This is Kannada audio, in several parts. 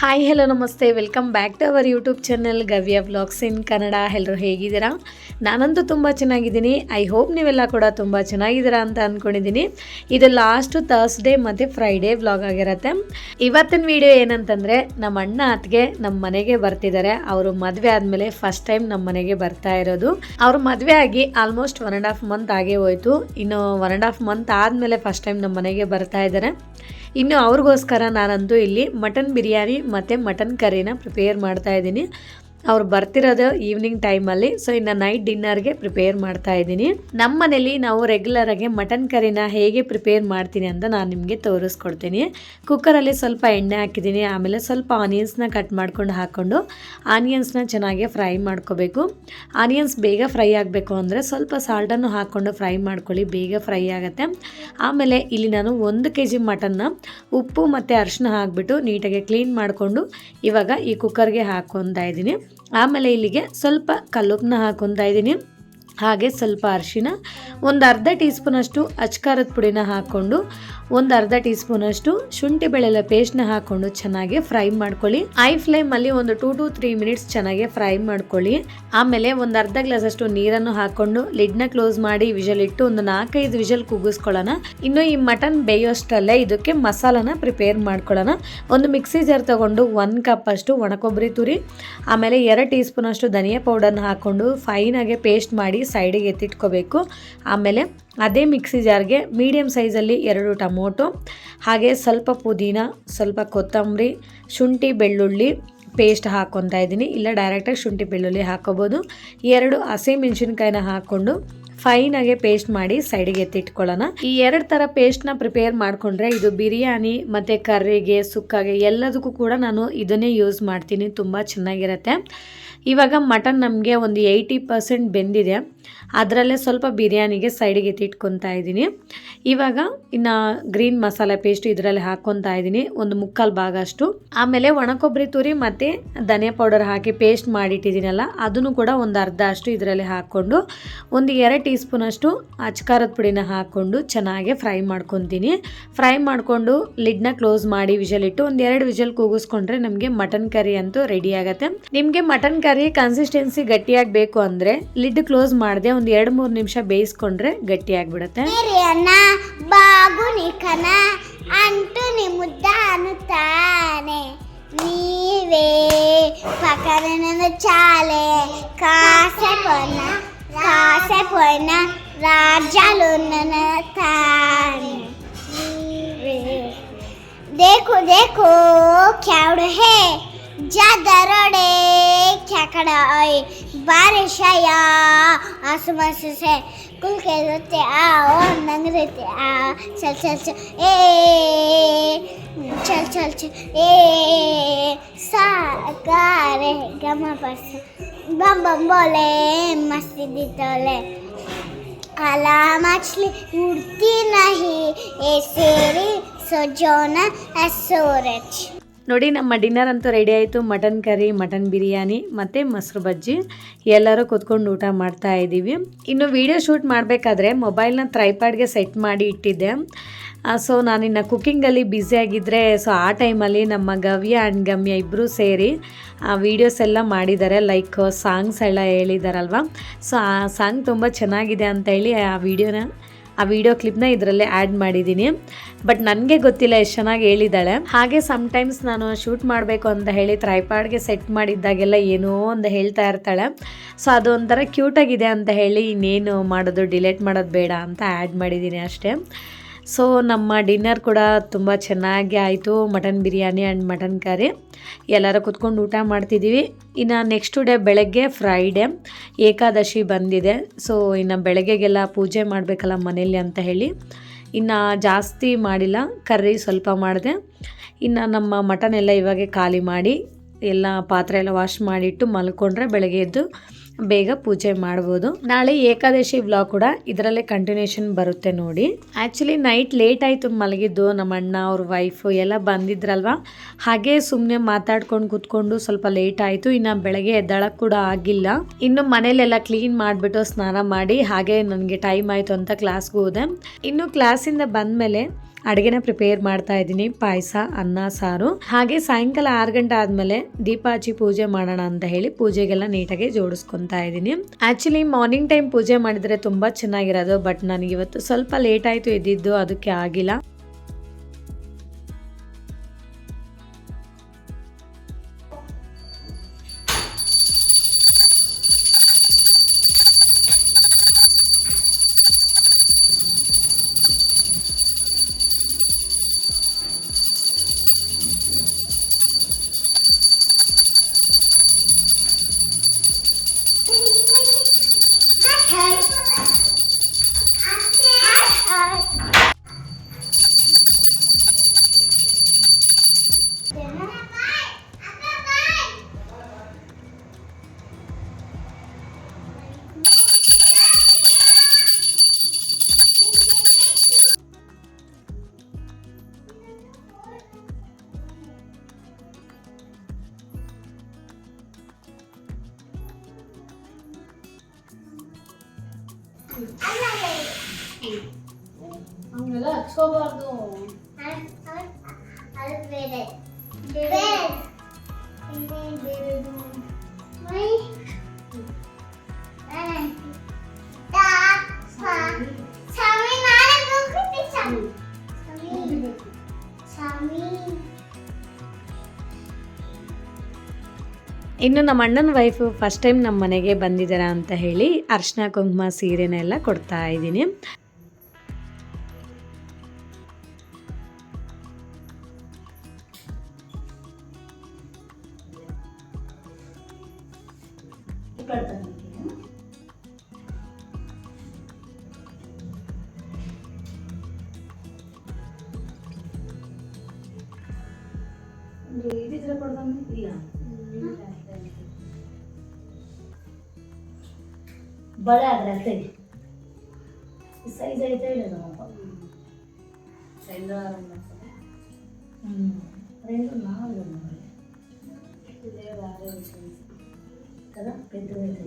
ಹಾಯ್ ಹಲೋ ನಮಸ್ತೆ, welcome back to our YouTube channel Gavya vlogs in Kannada. ಎಲ್ಲರೂ ಹೇಗಿದ್ದೀರಾ? ನಾನಂತೂ ತುಂಬ ಚೆನ್ನಾಗಿದ್ದೀನಿ. ಐ ಹೋಪ್ ನೀವೆಲ್ಲ ಕೂಡ ತುಂಬ ಚೆನ್ನಾಗಿದ್ದೀರಾ ಅಂತ ಅಂದ್ಕೊಂಡಿದ್ದೀನಿ. ಇದು ಲಾಸ್ಟು ಥರ್ಸ್ಡೇ ಮತ್ತು ಫ್ರೈಡೇ ವ್ಲಾಗ್ ಆಗಿರುತ್ತೆ. ಇವತ್ತಿನ ವಿಡಿಯೋ ಏನಂತಂದರೆ, ನಮ್ಮ ಅಣ್ಣ ಅತ್ತಿಗೆ ನಮ್ಮ ಮನೆಗೆ ಬರ್ತಿದ್ದಾರೆ. ಅವರು ಮದುವೆ ಆದಮೇಲೆ ಫಸ್ಟ್ ಟೈಮ್ ನಮ್ಮ ಮನೆಗೆ ಬರ್ತಾ ಇರೋದು. ಅವರು ಮದುವೆ ಆಗಿ ಆಲ್ಮೋಸ್ಟ್ 1.5 ಮಂತ್ ಆಗೇ ಹೋಯಿತು. ಇನ್ನು 1.5 ಮಂತ್ ಆದಮೇಲೆ ಫಸ್ಟ್ ಟೈಮ್ ನಮ್ಮ ಮನೆಗೆ ಬರ್ತಾ ಇದ್ದಾರೆ. ಇನ್ನು ಅವ್ರಿಗೋಸ್ಕರ ನಾನಂತೂ ಇಲ್ಲಿ ಮಟನ್ ಬಿರಿಯಾನಿ ಮತ್ತು ಮಟನ್ ಕರಿನ ಪ್ರಿಪೇರ್ ಮಾಡ್ತಾ ಇದ್ದೀನಿ. ಅವ್ರು ಬರ್ತಿರೋದು ಈವ್ನಿಂಗ್ ಟೈಮಲ್ಲಿ. ಸೊ ಇನ್ನು ನೈಟ್ ಡಿನ್ನರ್ಗೆ ಪ್ರಿಪೇರ್ ಮಾಡ್ತಾ ಇದ್ದೀನಿ. ನಮ್ಮ ಮನೇಲಿ ನಾವು ರೆಗ್ಯುಲರಾಗಿ ಮಟನ್ ಕರಿನ ಹೇಗೆ ಪ್ರಿಪೇರ್ ಮಾಡ್ತೀನಿ ಅಂತ ನಾನು ನಿಮಗೆ ತೋರಿಸ್ಕೊಡ್ತೀನಿ. ಕುಕ್ಕರಲ್ಲಿ ಸ್ವಲ್ಪ ಎಣ್ಣೆ ಹಾಕಿದ್ದೀನಿ. ಆಮೇಲೆ ಸ್ವಲ್ಪ ಆನಿಯನ್ಸ್ನ ಕಟ್ ಮಾಡ್ಕೊಂಡು ಹಾಕ್ಕೊಂಡು ಆನಿಯನ್ಸ್ನ ಚೆನ್ನಾಗಿ ಫ್ರೈ ಮಾಡ್ಕೋಬೇಕು. ಆನಿಯನ್ಸ್ ಬೇಗ ಫ್ರೈ ಆಗಬೇಕು ಅಂದರೆ ಸ್ವಲ್ಪ ಸಾಲ್ಟನ್ನು ಹಾಕ್ಕೊಂಡು ಫ್ರೈ ಮಾಡ್ಕೊಳ್ಳಿ, ಬೇಗ ಫ್ರೈ ಆಗುತ್ತೆ. ಆಮೇಲೆ ಇಲ್ಲಿ ನಾನು 1 kg ಮಟನ್ನ ಉಪ್ಪು ಮತ್ತು ಅರಿಶಿನ ಹಾಕಿಬಿಟ್ಟು ನೀಟಾಗಿ ಕ್ಲೀನ್ ಮಾಡಿಕೊಂಡು ಇವಾಗ ಈ ಕುಕ್ಕರ್ಗೆ ಹಾಕ್ಕೊತಾ ಇದ್ದೀನಿ. ಆಮೇಲೆ ಇಲ್ಲಿಗೆ ಸ್ವಲ್ಪ ಕಲ್ಲುಪ್ಪನ್ನ ಹಾಕ್ಕೊತಾ ಇದ್ದೀನಿ. ಹಾಗೆ ಸ್ವಲ್ಪ ಅರಿಶಿನ, ಒಂದು ಅರ್ಧ ಟೀ ಸ್ಪೂನಷ್ಟು ಅಚ್ಕಾರದ ಪುಡಿನ ಹಾಕ್ಕೊಂಡು ಒಂದು ಅರ್ಧ ಟೀ ಸ್ಪೂನಷ್ಟು ಶುಂಠಿ ಬೆಳ್ಳುಳ್ಳಿ ಪೇಸ್ಟ್ನ ಹಾಕ್ಕೊಂಡು ಚೆನ್ನಾಗಿ ಫ್ರೈ ಮಾಡ್ಕೊಳ್ಳಿ. ಹೈ ಫ್ಲೇಮಲ್ಲಿ ಒಂದು 2 to 3 ಮಿನಿಟ್ಸ್ ಚೆನ್ನಾಗಿ ಫ್ರೈ ಮಾಡ್ಕೊಳ್ಳಿ. ಆಮೇಲೆ ಒಂದು ಅರ್ಧ ಗ್ಲಾಸಷ್ಟು ನೀರನ್ನು ಹಾಕ್ಕೊಂಡು ಲಿಡ್ನ ಕ್ಲೋಸ್ ಮಾಡಿ ವಿಷಲ್ ಇಟ್ಟು ಒಂದು 4-5 ವಿಷಲ್ ಕೂಗಿಸ್ಕೊಳ್ಳೋಣ. ಇನ್ನು ಈ ಮಟನ್ ಬೇಯೋಷ್ಟರಲ್ಲೇ ಇದಕ್ಕೆ ಮಸಾಲಾನ ಪ್ರಿಪೇರ್ ಮಾಡ್ಕೊಳ್ಳೋಣ. ಒಂದು ಮಿಕ್ಸಿ ಜಾರ್ ತಗೊಂಡು 1 ಕಪ್ ಅಷ್ಟು ಒಣಕೊಬ್ಬರಿ ತುರಿ, ಆಮೇಲೆ 2 ಟೀ ಸ್ಪೂನ್ ಅಷ್ಟು ಧನಿಯಾ ಪೌಡರ್ನ ಹಾಕ್ಕೊಂಡು ಫೈನಾಗೆ ಪೇಸ್ಟ್ ಮಾಡಿ ಸೈಡಿಗೆ ಎತ್ತಿಟ್ಕೋಬೇಕು. ಆಮೇಲೆ ಅದೇ ಮಿಕ್ಸಿ ಜಾರ್ಗೆ ಮೀಡಿಯಮ್ ಸೈಜಲ್ಲಿ 2 ಟೊಮೊಟೊ, ಹಾಗೆ ಸ್ವಲ್ಪ ಪುದೀನ, ಸ್ವಲ್ಪ ಕೊತ್ತಂಬರಿ, ಶುಂಠಿ ಬೆಳ್ಳುಳ್ಳಿ ಪೇಸ್ಟ್ ಹಾಕ್ಕೊತಾ ಇದ್ದೀನಿ. ಇಲ್ಲ ಡೈರೆಕ್ಟಾಗಿ ಶುಂಠಿ ಬೆಳ್ಳುಳ್ಳಿ ಹಾಕೋಬೋದು. 2 ಹಸಿಮೆಣಸಿನ್ಕಾಯಿನ ಹಾಕ್ಕೊಂಡು ಫೈನಾಗೆ ಪೇಸ್ಟ್ ಮಾಡಿ ಸೈಡಿಗೆ ಎತ್ತಿಟ್ಕೊಳ್ಳೋಣ. ಈ 2 ಥರ ಪೇಸ್ಟ್ನ ಪ್ರಿಪೇರ್ ಮಾಡಿಕೊಂಡ್ರೆ ಇದು ಬಿರಿಯಾನಿ ಮತ್ತು ಕರ್ರಿಗೆ, ಸುಕ್ಕಾಗೆ ಎಲ್ಲದಕ್ಕೂ ಕೂಡ ನಾನು ಇದನ್ನೇ ಯೂಸ್ ಮಾಡ್ತೀನಿ. ತುಂಬ ಚೆನ್ನಾಗಿರುತ್ತೆ. ಇವಾಗ ಮಟನ್ ನಮಗೆ ಒಂದು 80% ಬೆಂದಿದೆ. ಅದರಲ್ಲೇ ಸ್ವಲ್ಪ ಬಿರಿಯಾನಿಗೆ ಸೈಡಿಗೆ ಎತ್ತಿಟ್ಕೊತಾ ಇದ್ದೀನಿ. ಇವಾಗ ಇನ್ನು ಗ್ರೀನ್ ಮಸಾಲೆ ಪೇಸ್ಟ್ ಇದರಲ್ಲಿ ಹಾಕ್ಕೊತಾ ಇದ್ದೀನಿ, ಒಂದು 3/4 ಭಾಗ ಅಷ್ಟು. ಆಮೇಲೆ ಒಣಕೊಬ್ಬರಿ ತುರಿ ಮತ್ತು ಧನಿಯಾ ಪೌಡರ್ ಹಾಕಿ ಪೇಸ್ಟ್ ಮಾಡಿಟ್ಟಿದ್ದೀನಲ್ಲ, ಅದನ್ನು ಕೂಡ ಒಂದು ಅರ್ಧ ಅಷ್ಟು ಇದರಲ್ಲಿ ಹಾಕ್ಕೊಂಡು ಒಂದು 2 ಟೀ ಸ್ಪೂನ್ ಅಷ್ಟು ಅಚ್ಕಾರದ ಪುಡಿನ ಹಾಕ್ಕೊಂಡು ಚೆನ್ನಾಗಿ ಫ್ರೈ ಮಾಡ್ಕೊತೀನಿ. ಫ್ರೈ ಮಾಡಿಕೊಂಡು ಲಿಡ್ನ ಕ್ಲೋಸ್ ಮಾಡಿ ವಿಷಲ್ ಇಟ್ಟು ಒಂದು 2 ವಿಷಲ್ ಕೂಗಿಸ್ಕೊಂಡ್ರೆ ನಮಗೆ ಮಟನ್ ಕರಿ ಅಂತೂ ರೆಡಿ ಆಗುತ್ತೆ. ನಿಮಗೆ ಮಟನ್ ಕರಿ ಕನ್ಸಿಸ್ಟೆನ್ಸಿ ಗಟ್ಟಿಯಾಗಬೇಕು ಅಂದರೆ ಲಿಡ್ ಕ್ಲೋಸ್ ಮಾಡದೆ ಒಂದು 2-3 ನಿಮಿಷ ಬೇಯಿಸ್ಕೊಂಡ್ರೆ ಗಟ್ಟಿಯಾಗಿಬಿಡುತ್ತೆ. ಅಂಟು ಮುದ್ದ ಅನ್ನುತ್ತಾನೆ ನೀವೇ ಪಕರನ ಚಾಲೆ ಕಾಸೆ ಪೊನ್ನ ರಾಜಲು ನನ್ನ ತಾನೆ देखो देखो क्या उड़े है जा दरोड़े क्या खड़ा है बारिश आया आसमान से कुल के रोते आओ नंग रहते आ चल चल चल ए चल चल चल ए साकारे गमा पास बम बम बोले मस्ती दी तोले काला मछली उड़ती नहीं ऐसे रे सोजोना एसोरेच. ನೋಡಿ, ನಮ್ಮ ಡಿನ್ನರ್ ಅಂತೂ ರೆಡಿ ಆಯಿತು. ಮಟನ್ ಕರಿ, ಮಟನ್ ಬಿರಿಯಾನಿ ಮತ್ತು ಮೊಸರು ಬಜ್ಜಿ ಎಲ್ಲರೂ ಕೂತ್ಕೊಂಡು ಊಟ ಮಾಡ್ತಾ ಇದ್ದೀವಿ. ಇನ್ನು ವಿಡಿಯೋ ಶೂಟ್ ಮಾಡಬೇಕಾದ್ರೆ ಮೊಬೈಲ್ನ ಟ್ರೈಪಾಡ್ಗೆ ಸೆಟ್ ಮಾಡಿ ಇಟ್ಟಿದ್ದೆ. ಸೊ ನಾನಿನ್ನು ಕುಕ್ಕಿಂಗಲ್ಲಿ ಬ್ಯುಸಿಯಾಗಿದ್ದರೆ, ಸೊ ಆ ಟೈಮಲ್ಲಿ ನಮ್ಮ ಗವ್ಯ ಆ್ಯಂಡ್ ಗಮ್ಯ ಇಬ್ಬರು ಸೇರಿ ಆ ವೀಡಿಯೋಸ್ ಎಲ್ಲ ಮಾಡಿದ್ದಾರೆ. ಲೈಕ್ ಸಾಂಗ್ಸ್ ಎಲ್ಲ ಹೇಳಿದಾರಲ್ವ. ಸೊ ಆ ಸಾಂಗ್ ತುಂಬ ಚೆನ್ನಾಗಿದೆ ಅಂತ ಹೇಳಿ ಆ ವಿಡಿಯೋ ಕ್ಲಿಪ್ನ ಇದರಲ್ಲೇ ಆ್ಯಡ್ ಮಾಡಿದ್ದೀನಿ. ಬಟ್ ನನಗೆ ಗೊತ್ತಿಲ್ಲ ಎಷ್ಟು ಚೆನ್ನಾಗಿ ಹೇಳಿದ್ದಾಳೆ. ಹಾಗೆ ಸಮ್ಟೈಮ್ಸ್ ನಾನು ಶೂಟ್ ಮಾಡಬೇಕು ಅಂತ ಹೇಳಿ ಟ್ರೈಪಾಡ್ಗೆ ಸೆಟ್ ಮಾಡಿದ್ದಾಗೆಲ್ಲ ಏನೋ ಒಂದು ಹೇಳ್ತಾ ಇರ್ತಾಳೆ. ಸೊ ಅದು ಒಂಥರ ಕ್ಯೂಟಾಗಿದೆ ಅಂತ ಹೇಳಿ ಇನ್ನೇನು ಮಾಡೋದು, ಡಿಲೇಟ್ ಮಾಡೋದು ಬೇಡ ಅಂತ ಆ್ಯಡ್ ಮಾಡಿದ್ದೀನಿ ಅಷ್ಟೇ. ಸೊ ನಮ್ಮ ಡಿನ್ನರ್ ಕೂಡ ತುಂಬ ಚೆನ್ನಾಗಿ ಆಯಿತು. Mutton biryani and mutton curry ಎಲ್ಲರೂ ಕೂತ್ಕೊಂಡು ಊಟ ಮಾಡ್ತಿದ್ದೀವಿ. ಇನ್ನು ನೆಕ್ಸ್ಟ್ ಡೇ ಬೆಳಗ್ಗೆ ಫ್ರೈಡೇ ಏಕಾದಶಿ ಬಂದಿದೆ. ಸೊ ಇನ್ನು ಬೆಳಗ್ಗೆಗೆಲ್ಲ ಪೂಜೆ ಮಾಡಬೇಕಲ್ಲ ಮನೇಲಿ ಅಂತ ಹೇಳಿ ಇನ್ನು ಜಾಸ್ತಿ ಮಾಡಿಲ್ಲ, ಕರ್ರಿ ಸ್ವಲ್ಪ ಮಾಡಿದೆ. ಇನ್ನು ನಮ್ಮ ಮಟನ್ ಎಲ್ಲ ಇವಾಗೆ ಖಾಲಿ ಮಾಡಿ ಎಲ್ಲ ಪಾತ್ರೆ ಎಲ್ಲ ವಾಶ್ ಮಾಡಿಟ್ಟು ಮಲ್ಕೊಂಡ್ರೆ ಬೆಳಗ್ಗೆ ಎದ್ದು ಬೇಗ ಪೂಜೆ ಮಾಡ್ಬೋದು. ನಾಳೆ ಏಕಾದಶಿ ವ್ಲಾಗ್ ಕೂಡ ಇದರಲ್ಲೇ ಕಂಟಿನ್ಯೂಷನ್ ಬರುತ್ತೆ ನೋಡಿ. ಆ್ಯಕ್ಚುಲಿ ನೈಟ್ ಲೇಟ್ ಆಯಿತು ಮಲಗಿದ್ದು. ನಮ್ಮ ಅಣ್ಣ ಅವ್ರ ವೈಫು ಎಲ್ಲ ಬಂದಿದ್ರಲ್ವ, ಹಾಗೆ ಸುಮ್ಮನೆ ಮಾತಾಡ್ಕೊಂಡು ಕೂತ್ಕೊಂಡು ಸ್ವಲ್ಪ ಲೇಟ್ ಆಯಿತು. ಇನ್ನು ಬೆಳಗ್ಗೆ ಎದ್ದಳಕ್ಕೆ ಕೂಡ ಆಗಿಲ್ಲ. ಇನ್ನು ಮನೇಲೆಲ್ಲ ಕ್ಲೀನ್ ಮಾಡಿಬಿಟ್ಟು ಸ್ನಾನ ಮಾಡಿ ಹಾಗೆ ನನಗೆ ಟೈಮ್ ಆಯಿತು ಅಂತ ಕ್ಲಾಸ್ಗೆ ಹೋದೆ. ಇನ್ನು ಕ್ಲಾಸಿಂದ ಬಂದಮೇಲೆ ಅಡುಗೆನ ಪ್ರಿಪೇರ್ ಮಾಡ್ತಾ ಇದ್ದೀನಿ. ಪಾಯಸ, ಅನ್ನ, ಸಾರು. ಹಾಗೆ ಸಾಯಂಕಾಲ 6 ಗಂಟೆ ಆದಮೇಲೆ ದೀಪ ಹಚ್ಚಿ ಪೂಜೆ ಮಾಡೋಣ ಅಂತ ಹೇಳಿ ಪೂಜೆಗೆಲ್ಲ ನೀಟಾಗಿ ಜೋಡಿಸ್ಕೊತಾ ಇದ್ದೀನಿ. ಆ್ಯಕ್ಚುಲಿ ಮಾರ್ನಿಂಗ್ ಟೈಮ್ ಪೂಜೆ ಮಾಡಿದರೆ ತುಂಬ ಚೆನ್ನಾಗಿರೋದು. ಬಟ್ ನನಗಿವತ್ತು ಸ್ವಲ್ಪ ಲೇಟ್ ಆಯಿತು ಎದ್ದಿದ್ದು, ಅದಕ್ಕೆ ಆಗಿಲ್ಲ. ಹಂಗೆಲ್ಲ ಹಚ್ಕೋಬಾರ್ದು. ಅದು ಬೇರೆ ಇನ್ನು ನಮ್ಮ ಅಣ್ಣನ ವೈಫು ಫಸ್ಟ್ ಟೈಮ್ ನಮ್ಮ ಮನೆಗೆ ಬಂದಿದ್ದಾರ ಅಂತ ಹೇಳಿ ಅರ್ಶಿನ ಕುಂಕುಮ ಸೀರೆನೆಲ್ಲ ಕೊಡ್ತಾ ಇದ್ದೀನಿ. ಬಳೆ ಆದ್ರೆ ಸೈಜ್ ಐತೆ ಇಲ್ಲ ನಮ್ಮಪ್ಪ. రెండు నాలుగు కదా పెద్దదైతే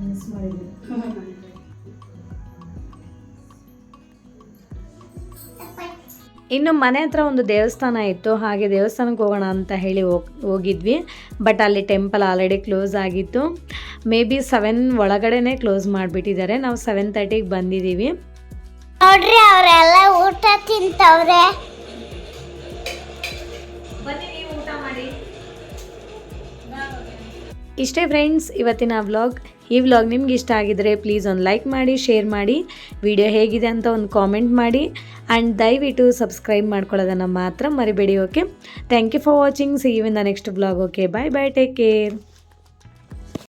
ಮಿಸ್ ಮಾಡಿದ್ವಿ. ಇನ್ನು ಮನೆ ಹತ್ರ ಒಂದು ದೇವಸ್ಥಾನ ಇತ್ತು, ಹಾಗೆ ದೇವಸ್ಥಾನಕ್ಕೆ ಹೋಗೋಣ ಅಂತ ಹೇಳಿ ಹೋಗಿದ್ವಿ. ಬಟ್ ಅಲ್ಲಿ ಟೆಂಪಲ್ ಆಲ್ರೆಡಿ ಕ್ಲೋಸ್ ಆಗಿತ್ತು. ಮೇ ಬಿ 7 ಒಳಗಡೆನೆ ಕ್ಲೋಸ್ ಮಾಡಿಬಿಟ್ಟಿದ್ದಾರೆ. ನಾವು 7:30ಗೆ ಬಂದಿದ್ದೀವಿ. ನೋಡ್ರಿ ಅವರೆಲ್ಲ ಊಟ ತಿಂತವ್ರೆ. ಇಷ್ಟೇ ಫ್ರೆಂಡ್ಸ್ ಇವತ್ತಿನ ವ್ಲಾಗ್. ಈ ವ್ಲಾಗ್ ನಿಮ್ಗೆ ಇಷ್ಟ ಆಗಿದ್ರೆ ಪ್ಲೀಸ್ ಒಂದು ಲೈಕ್ ಮಾಡಿ, ಶೇರ್ ಮಾಡಿ, ವಿಡಿಯೋ ಹೇಗಿದೆ ಅಂತ ಒಂದು ಕಾಮೆಂಟ್ ಮಾಡಿ, ಆ್ಯಂಡ್ ದಯವಿಟ್ಟು ಸಬ್ಸ್ಕ್ರೈಬ್ ಮಾಡ್ಕೊಳ್ಳೋದನ್ನು ಮಾತ್ರ ಮರಿಬೇಡಿ. Okay, thank you for watching. See you in the next vlog. Okay, bye bye, take care.